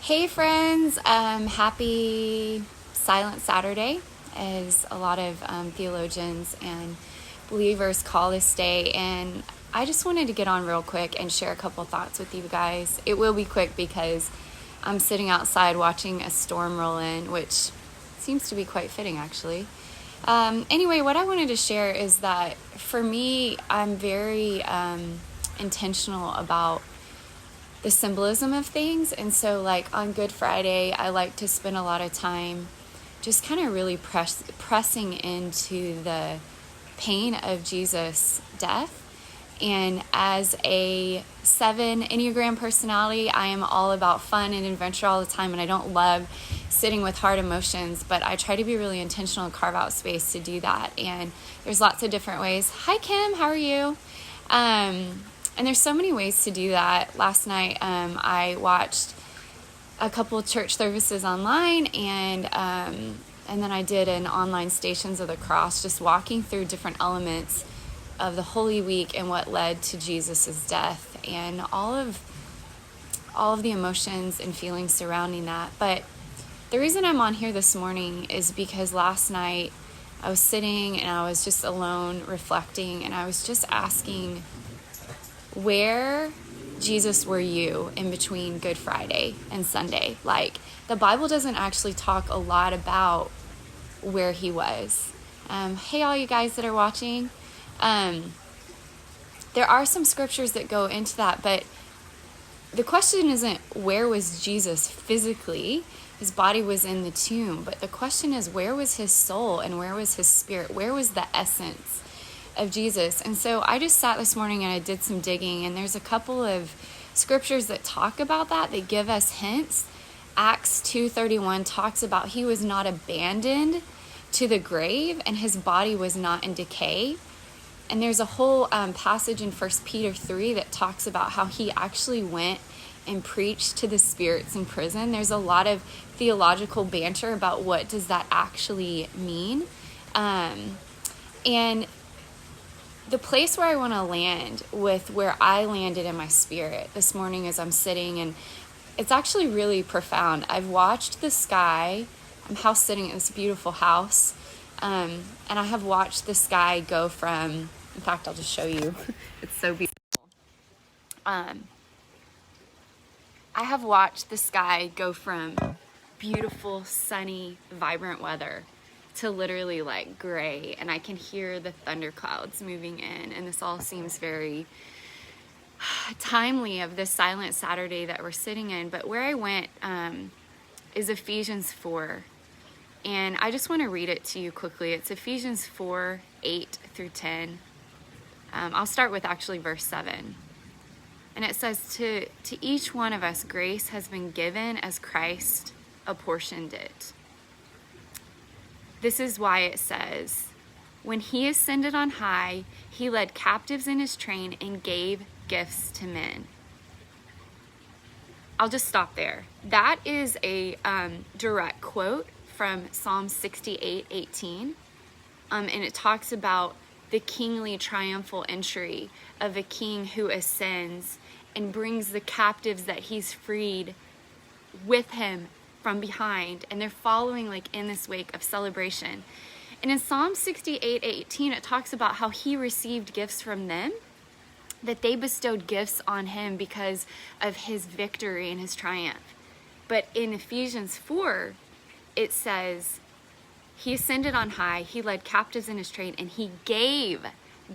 Hey friends, happy Silent Saturday, as a lot of theologians and believers call this day. And I just wanted to get on real quick and share a couple thoughts with you guys. It will be quick because I'm sitting outside watching a storm roll in, which seems to be quite fitting actually. Anyway, what I wanted to share is that for me, I'm very intentional about the symbolism of things. And so like on Good Friday, I like to spend a lot of time just kind of really pressing into the pain of Jesus' death. And as a 7 Enneagram personality, I am all about fun and adventure all the time, and I don't love sitting with hard emotions, but I try to be really intentional and carve out space to do that. And there's lots of different ways. Hi Kim, how are you? And there's so many ways to do that. Last night, I watched a couple of church services online, and then I did an online Stations of the Cross, just walking through different elements of the Holy Week and what led to Jesus's death, and all of the emotions and feelings surrounding that. But the reason I'm on here this morning is because last night I was sitting and I was just alone reflecting, and I was just asking, where, Jesus, were you in between Good Friday and Sunday? Like, the Bible doesn't actually talk a lot about where he was. Hey, all you guys that are watching. There are some scriptures that go into that, but the question isn't where was Jesus physically. His body was in the tomb, but the question is, where was his soul and where was his spirit? Where was the essence of Jesus? And so I just sat this morning and I did some digging, and there's a couple of scriptures that talk about that give us hints. Acts 2:31 talks about he was not abandoned to the grave and his body was not in decay. And there's a whole passage in 1 Peter 3 that talks about how he actually went and preached to the spirits in prison. There's a lot of theological banter about what does that actually mean. And the place where I want to land with where I landed in my spirit this morning as I'm sitting, and it's actually really profound. I've watched the sky. I'm house sitting at this beautiful house, and I have watched the sky go from, in fact, I'll just show you. It's so beautiful. I have watched the sky go from beautiful, sunny, vibrant weather to literally like gray, and I can hear the thunderclouds moving in, and this all seems very timely of this Silent Saturday that we're sitting in. But where I went is Ephesians 4, and I just want to read it to you quickly. It's Ephesians 4:8-10. I'll start with actually verse 7, and it says, to each one of us grace has been given as Christ apportioned it. This is why it says, when he ascended on high, he led captives in his train and gave gifts to men. I'll just stop there. That is a direct quote from Psalm 68:18. And it talks about the kingly triumphal entry of a king who ascends and brings the captives that he's freed with him from behind, and they're following like in this wake of celebration. And in Psalm 68:18, it talks about how he received gifts from them, that they bestowed gifts on him because of his victory and his triumph. But in Ephesians 4, it says, he ascended on high, he led captives in his train, and he gave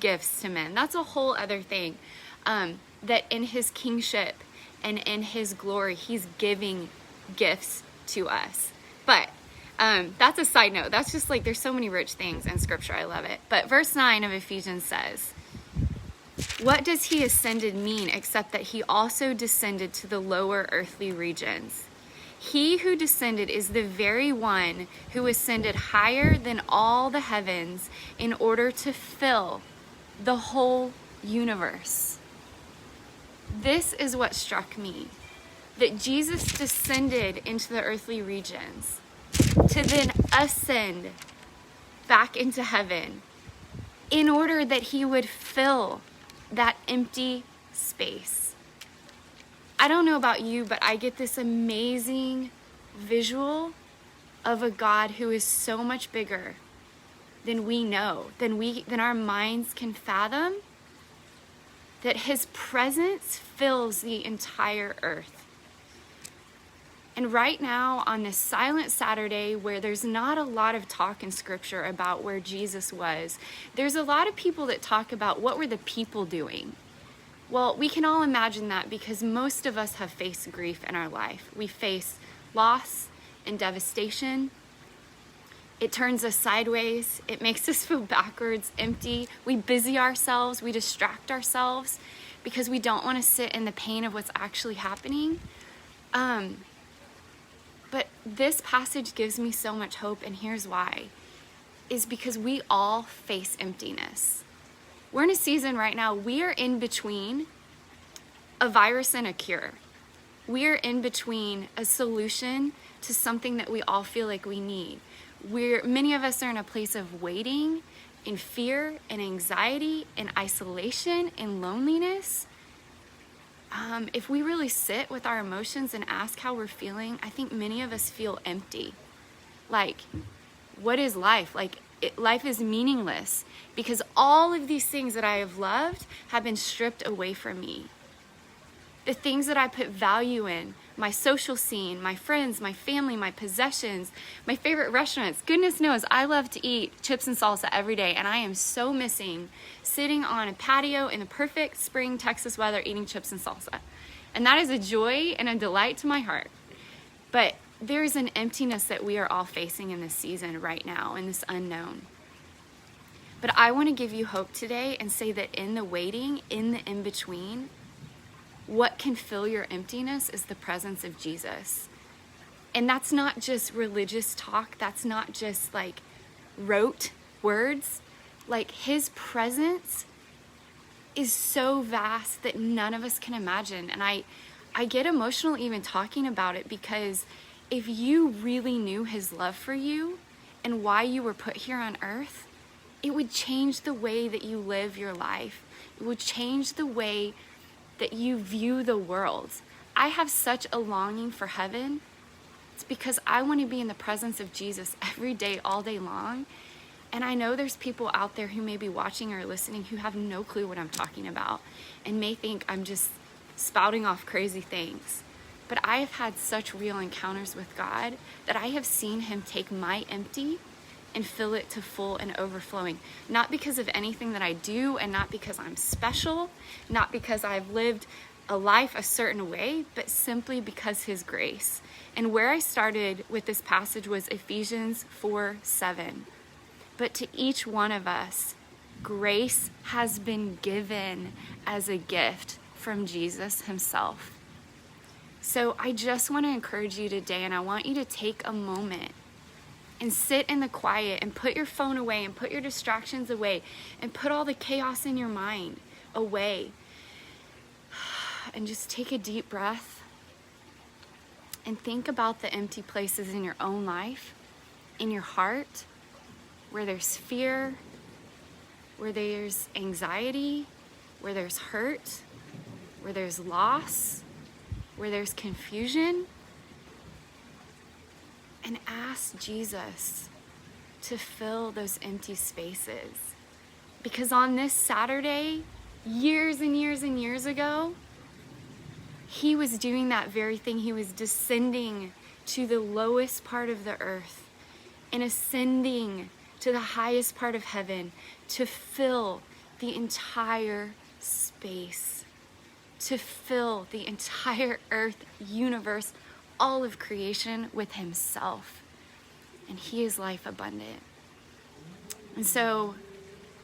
gifts to men. That's a whole other thing, that in his kingship and in his glory, he's giving gifts to us. But that's a side note. That's just like, there's so many rich things in scripture. I love it. But verse 9 of Ephesians says, what does he ascended mean except that he also descended to the lower earthly regions? He who descended is the very one who ascended higher than all the heavens in order to fill the whole universe. This is what struck me, that Jesus descended into the earthly regions to then ascend back into heaven in order that he would fill that empty space. I don't know about you, but I get this amazing visual of a God who is so much bigger than we know, than our minds can fathom, that his presence fills the entire earth. And right now, on this silent Saturday where there's not a lot of talk in scripture about where Jesus was, there's a lot of people that talk about what were the people doing. Well, we can all imagine that because most of us have faced grief in our life. We face loss and devastation. It turns us sideways. It makes us feel backwards, empty. We busy ourselves. We distract ourselves because we don't want to sit in the pain of what's actually happening. But this passage gives me so much hope, and here's why. Is because we all face emptiness. We're in a season right now, we are in between a virus and a cure. We are in between a solution to something that we all feel like we need. Many of us are in a place of waiting, in fear, and anxiety, and isolation, and loneliness. If we really sit with our emotions and ask how we're feeling, I think many of us feel empty. Like, what is life? Life is meaningless because all of these things that I have loved have been stripped away from me. The things that I put value in, my social scene, my friends, my family, my possessions, my favorite restaurants. Goodness knows I love to eat chips and salsa every day, and I am so missing sitting on a patio in the perfect spring Texas weather eating chips and salsa. And that is a joy and a delight to my heart. But there is an emptiness that we are all facing in this season right now, in this unknown. But I want to give you hope today and say that in the waiting, in the in-between, what can fill your emptiness is the presence of Jesus. And that's not just religious talk. That's not just like rote words. Like his presence is so vast that none of us can imagine. And I get emotional even talking about it because if you really knew his love for you and why you were put here on earth, it would change the way that you live your life. It would change the way that you view the world. I have such a longing for heaven. It's because I want to be in the presence of Jesus every day, all day long. And I know there's people out there who may be watching or listening who have no clue what I'm talking about and may think I'm just spouting off crazy things. But I have had such real encounters with God that I have seen him take my empty and fill it to full and overflowing. Not because of anything that I do and not because I'm special, not because I've lived a life a certain way, but simply because his grace. And where I started with this passage was Ephesians 4:7. But to each one of us, grace has been given as a gift from Jesus himself. So I just want to encourage you today, and I want you to take a moment and sit in the quiet and put your phone away and put your distractions away and put all the chaos in your mind away. And just take a deep breath and think about the empty places in your own life, in your heart, where there's fear, where there's anxiety, where there's hurt, where there's loss, where there's confusion. And ask Jesus to fill those empty spaces. Because on this Saturday, years and years and years ago, he was doing that very thing. He was descending to the lowest part of the earth and ascending to the highest part of heaven to fill the entire space, to fill the entire earth, universe, all of creation with himself. And he is life abundant. And so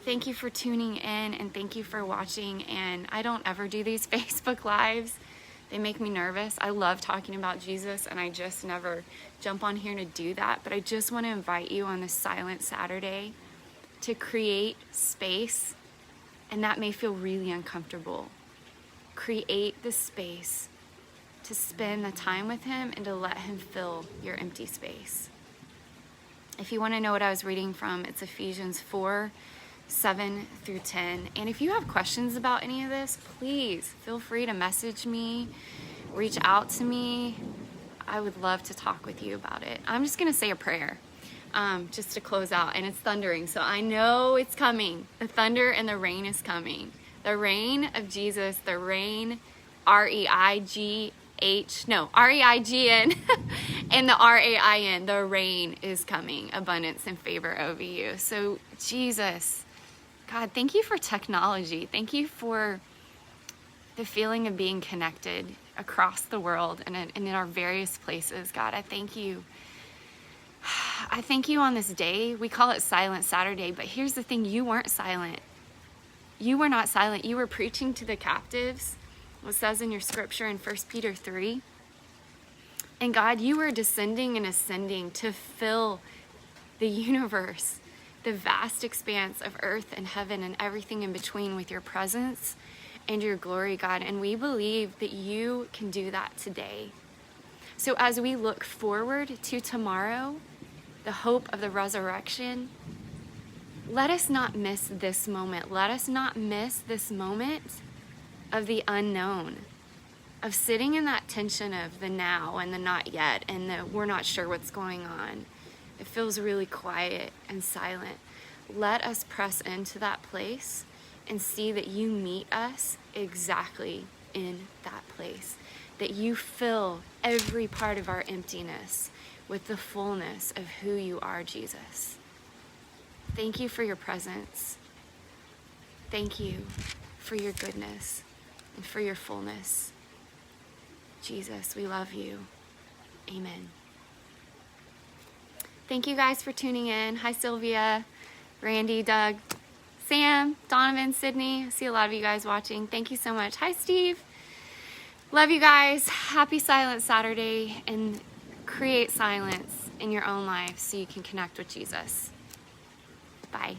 thank you for tuning in and thank you for watching. And I don't ever do these Facebook Lives. They make me nervous. I love talking about Jesus and I just never jump on here to do that. But I just want to invite you on this silent Saturday to create space. And that may feel really uncomfortable. Create the space to spend the time with him and to let him fill your empty space. If you want to know what I was reading from, it's Ephesians 4:7-10. And if you have questions about any of this, please feel free to message me reach out to me. I would love to talk with you about it. I'm just going to say a prayer just to close out. And it's thundering, so I know it's coming. The thunder and the rain is coming. The reign of Jesus, the reign, R-E-I-G-N, and the R-A-I-N, the rain is coming. Abundance and favor over you. So Jesus, God, thank you for technology. Thank you for the feeling of being connected across the world and in our various places. God, I thank you. I thank you on this day. We call it Silent Saturday, but here's the thing. You weren't silent. You were not silent. You were preaching to the captives. It says in your scripture in 1 Peter 3. And God, you were descending and ascending to fill the universe, the vast expanse of earth and heaven and everything in between with your presence and your glory, God. And we believe that you can do that today. So as we look forward to tomorrow, the hope of the resurrection, let us not miss this moment. Let us not miss this moment of the unknown, of sitting in that tension of the now and the not yet, and the we're not sure what's going on. It feels really quiet and silent. Let us press into that place and see that you meet us exactly in that place, that you fill every part of our emptiness with the fullness of who you are, Jesus. Thank you for your presence. Thank you for your goodness and for your fullness. Jesus, we love you. Amen. Thank you guys for tuning in. Hi, Sylvia, Randy, Doug, Sam, Donovan, Sydney. I see a lot of you guys watching. Thank you so much. Hi, Steve. Love you guys. Happy Silent Saturday, and create silence in your own life so you can connect with Jesus. Bye.